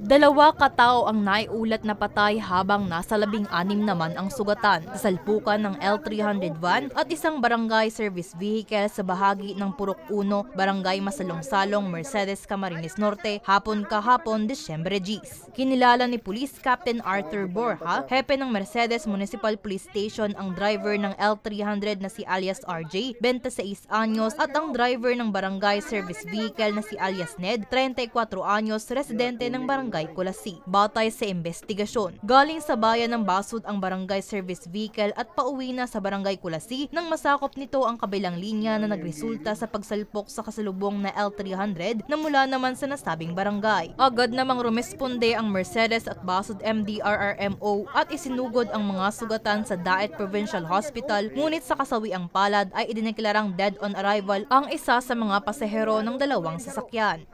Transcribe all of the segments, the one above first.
2 katao ang naiulat na patay habang nasa 16 naman ang sugatan sa salpukan ng L300 van at isang barangay service vehicle sa bahagi ng Purok 1, Barangay Masalong-Salong, Mercedes, Camarines Norte, hapon kahapon, Disyembre 10. Kinilala ni Police Captain Arthur Borja, hepe ng Mercedes Municipal Police Station, ang driver ng L300 na si alias RJ, 26 anyos, at ang driver ng barangay service vehicle na si alias Ned, 34 anyos, residente ng barangay Kulasi. Batay sa investigasyon, galing sa bayan ng Basud ang barangay service vehicle at pauwi na sa barangay Kulasi nang masakop nito ang kabilang linya na nagresulta sa pagsalpok sa kasalubong na L300 na mula naman sa nasabing barangay. Agad namang rumesponde ang Mercedes at Basud MDRRMO at isinugod ang mga sugatan sa Daet Provincial Hospital, ngunit sa kasawiang palad ay idineklarang dead on arrival ang isa sa mga pasahero ng dalawang sasakyan.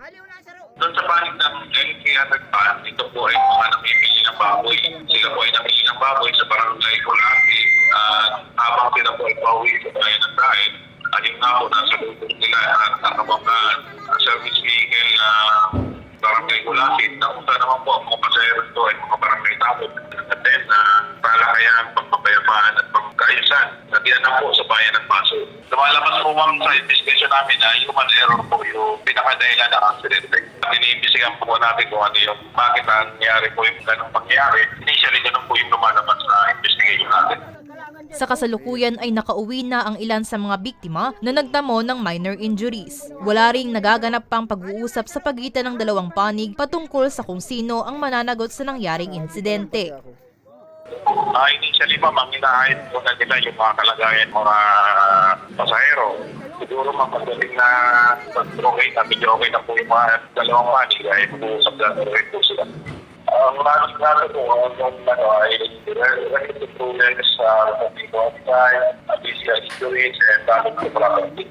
Doon sa panig ng L300 van, ito po ay mga namimili ng baboy. Sila po ay namili ng baboy sa barangay Colati. Habang sila po ay pauwi sa bayan ng Daet, ayun nga po nasa lubog nila at nakabanggaan service vehicle na barangay Colati. Nakunta naman po ang mga pasahero ito ay mga barangay Tabot na talakayan, pagpapayapaan at pagkainsan na dinanang po sa bayan ng Paso. Lumalabas po sa investigation namin na human error po yung pinakadahilan ng aksidente. Iniimbisigan po natin kung ano yung bakit nangyari po yung ganong pangyayari. Initially, ganun po yung lumalabas sa investigation natin. Sa kasalukuyan ay nakauwi na ang ilan sa mga biktima na nagtamo ng minor injuries. Wala ring nagaganap pang pag-uusap sa pagitan ng dalawang panig patungkol sa kung sino ang mananagot sa nangyaring insidente. Initially pa, hinahain po na nila yung mga kalagayan mga pasahero. Siguro mapagaling na okay na po yung mga dalawang panig ay mag-uusap na rin po sila. Ang natin po, ay related to problems sa people outside, physical injuries, and damage to property.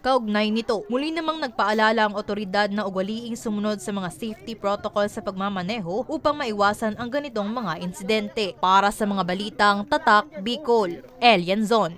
Kaugnay nito, muli namang nagpaalala ang otoridad na ugaliing sumunod sa mga safety protocol sa pagmamaneho upang maiwasan ang ganitong mga insidente. Para sa mga balitang Tatak, Bicol, Elian Zon.